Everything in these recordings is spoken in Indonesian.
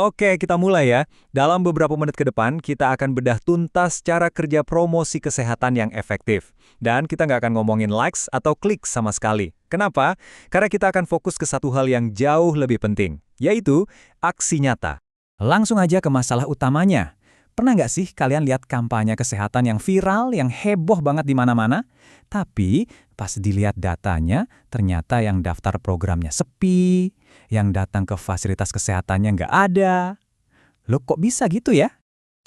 Oke, kita mulai ya. Dalam beberapa menit ke depan, kita akan bedah tuntas cara kerja promosi kesehatan yang efektif. Dan kita nggak akan ngomongin likes atau klik sama sekali. Kenapa? Karena kita akan fokus ke satu hal yang jauh lebih penting, yaitu aksi nyata. Langsung aja ke masalah utamanya. Pernah nggak sih kalian lihat kampanye kesehatan yang viral, yang heboh banget di mana-mana? Tapi pas dilihat datanya, ternyata yang daftar programnya sepi, yang datang ke fasilitas kesehatannya nggak ada. Loh kok bisa gitu ya?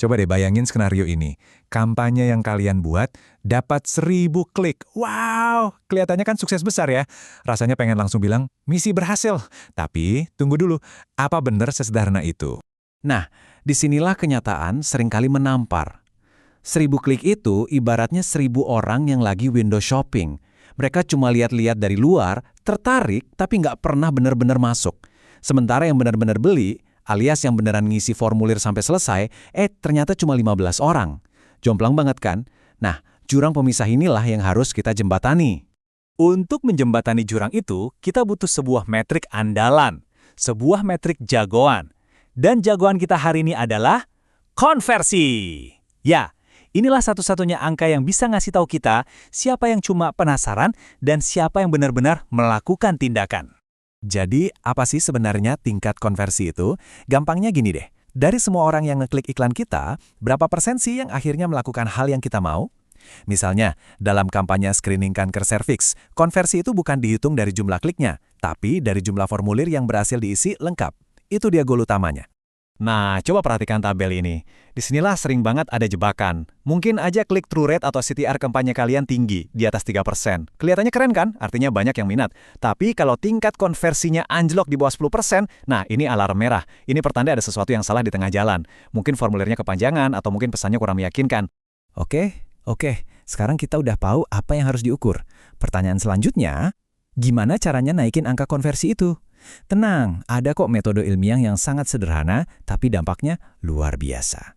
Coba deh bayangin skenario ini. Kampanye yang kalian buat dapat 1.000 klik. Wow, kelihatannya kan sukses besar ya. Rasanya pengen langsung bilang, misi berhasil. Tapi, tunggu dulu, apa benar sesederhana itu? Nah, disinilah kenyataan seringkali menampar. 1.000 klik itu ibaratnya 1.000 orang yang lagi window shopping. Mereka cuma lihat-lihat dari luar, tertarik, tapi nggak pernah benar-benar masuk. Sementara yang benar-benar beli, alias yang beneran ngisi formulir sampai selesai, ternyata cuma 15 orang. Jomplang banget kan? Nah, jurang pemisah inilah yang harus kita jembatani. Untuk menjembatani jurang itu, kita butuh sebuah metrik andalan, sebuah metrik jagoan. Dan jagoan kita hari ini adalah konversi. Ya, inilah satu-satunya angka yang bisa ngasih tahu kita siapa yang cuma penasaran dan siapa yang benar-benar melakukan tindakan. Jadi, apa sih sebenarnya tingkat konversi itu? Gampangnya gini deh, dari semua orang yang ngeklik iklan kita, berapa persen sih yang akhirnya melakukan hal yang kita mau? Misalnya, dalam kampanye screening kanker serviks, konversi itu bukan dihitung dari jumlah kliknya, tapi dari jumlah formulir yang berhasil diisi lengkap. Itu dia goal utamanya. Nah, coba perhatikan tabel ini. Disinilah sering banget ada jebakan. Mungkin aja click-through rate atau CTR kampanye kalian tinggi, di atas 3%. Kelihatannya keren kan? Artinya banyak yang minat. Tapi kalau tingkat konversinya anjlok di bawah 10%, nah ini alarm merah. Ini pertanda ada sesuatu yang salah di tengah jalan. Mungkin formulirnya kepanjangan atau mungkin pesannya kurang meyakinkan. Oke. Sekarang kita udah tahu apa yang harus diukur. Pertanyaan selanjutnya, gimana caranya naikin angka konversi itu? Tenang, ada kok metode ilmiah yang sangat sederhana, tapi dampaknya luar biasa.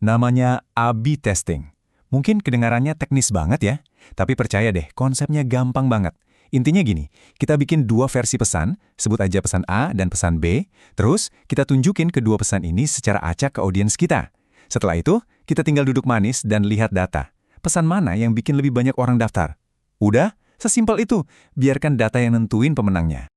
Namanya A/B testing. Mungkin kedengarannya teknis banget ya, tapi percaya deh, konsepnya gampang banget. Intinya gini, kita bikin 2 versi pesan, sebut aja pesan A dan pesan B, terus kita tunjukin kedua pesan ini secara acak ke audiens kita. Setelah itu, kita tinggal duduk manis dan lihat data. Pesan mana yang bikin lebih banyak orang daftar? Udah, sesimpel itu. Biarkan data yang nentuin pemenangnya.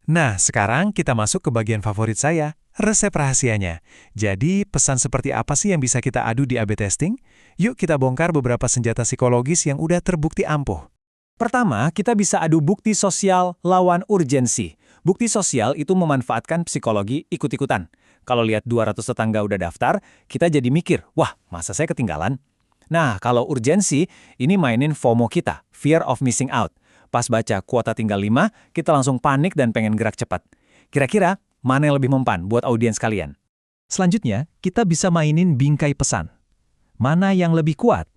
Nah, sekarang kita masuk ke bagian favorit saya, resep rahasianya. Jadi, pesan seperti apa sih yang bisa kita adu di A/B testing? Yuk kita bongkar beberapa senjata psikologis yang udah terbukti ampuh. Pertama, kita bisa adu bukti sosial lawan urgensi. Bukti sosial itu memanfaatkan psikologi ikut-ikutan. Kalau lihat 200 tetangga udah daftar, kita jadi mikir, wah, masa saya ketinggalan? Nah, kalau urgensi, ini mainin FOMO kita, fear of missing out. Pas baca kuota tinggal 5, kita langsung panik dan pengen gerak cepat. Kira-kira, mana yang lebih mempan buat audiens kalian? Selanjutnya, kita bisa mainin bingkai pesan. Mana yang lebih kuat?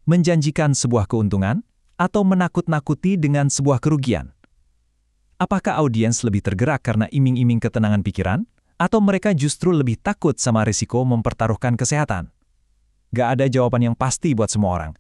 Menjanjikan sebuah keuntungan atau menakut-nakuti dengan sebuah kerugian? Apakah audiens lebih tergerak karena iming-iming ketenangan pikiran? Atau mereka justru lebih takut sama risiko mempertaruhkan kesehatan? Gak ada jawaban yang pasti buat semua orang.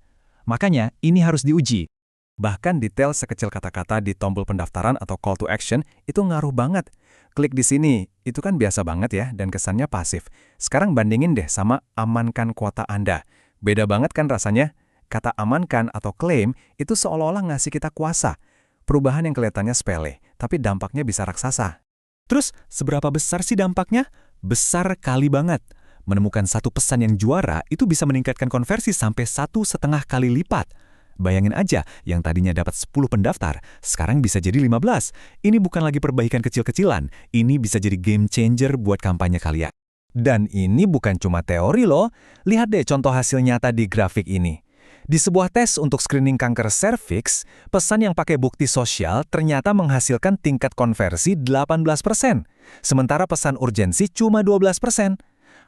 Makanya, ini harus diuji. Bahkan detail sekecil kata-kata di tombol pendaftaran atau call to action itu ngaruh banget. Klik di sini, itu kan biasa banget ya dan kesannya pasif. Sekarang bandingin deh sama amankan kuota Anda. Beda banget kan rasanya? Kata amankan atau klaim itu seolah-olah ngasih kita kuasa. Perubahan yang kelihatannya sepele, tapi dampaknya bisa raksasa. Terus, seberapa besar sih dampaknya? Besar kali banget. Menemukan satu pesan yang juara itu bisa meningkatkan konversi sampai 1,5 kali lipat. Bayangin aja, yang tadinya dapat 10 pendaftar, sekarang bisa jadi 15. Ini bukan lagi perbaikan kecil-kecilan, ini bisa jadi game changer buat kampanye kalian. Dan ini bukan cuma teori loh, lihat deh contoh hasil nyata di grafik ini. Di sebuah tes untuk screening kanker serviks, pesan yang pakai bukti sosial ternyata menghasilkan tingkat konversi 18%, sementara pesan urgensi cuma 12%.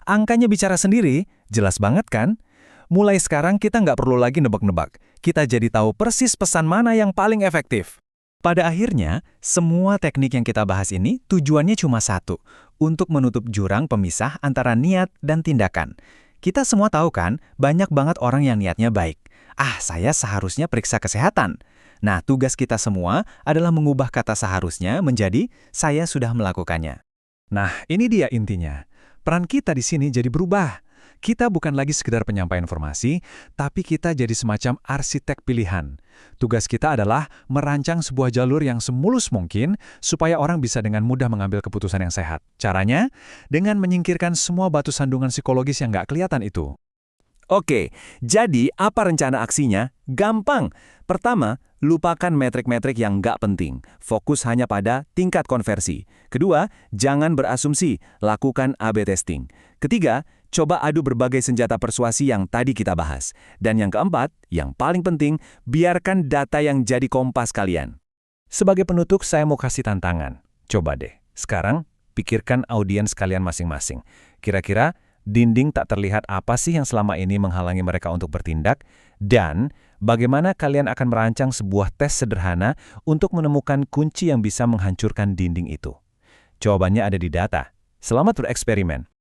Angkanya bicara sendiri, jelas banget kan? Mulai sekarang kita nggak perlu lagi nebak-nebak. Kita jadi tahu persis pesan mana yang paling efektif. Pada akhirnya, semua teknik yang kita bahas ini tujuannya cuma satu, untuk menutup jurang pemisah antara niat dan tindakan. Kita semua tahu kan, banyak banget orang yang niatnya baik. Saya seharusnya periksa kesehatan. Nah, tugas kita semua adalah mengubah kata seharusnya menjadi saya sudah melakukannya. Nah, ini dia intinya. Peran kita di sini jadi berubah. Kita bukan lagi sekedar penyampai informasi, tapi kita jadi semacam arsitek pilihan. Tugas kita adalah merancang sebuah jalur yang semulus mungkin supaya orang bisa dengan mudah mengambil keputusan yang sehat. Caranya, dengan menyingkirkan semua batu sandungan psikologis yang nggak kelihatan itu. Oke, jadi apa rencana aksinya? Gampang. Pertama, lupakan metrik-metrik yang nggak penting. Fokus hanya pada tingkat konversi. Kedua, jangan berasumsi. Lakukan A/B testing. Ketiga, coba adu berbagai senjata persuasi yang tadi kita bahas. Dan yang keempat, yang paling penting, biarkan data yang jadi kompas kalian. Sebagai penutup, saya mau kasih tantangan. Coba deh, sekarang pikirkan audiens kalian masing-masing. Kira-kira dinding tak terlihat apa sih yang selama ini menghalangi mereka untuk bertindak? Dan bagaimana kalian akan merancang sebuah tes sederhana untuk menemukan kunci yang bisa menghancurkan dinding itu? Jawabannya ada di data. Selamat bereksperimen.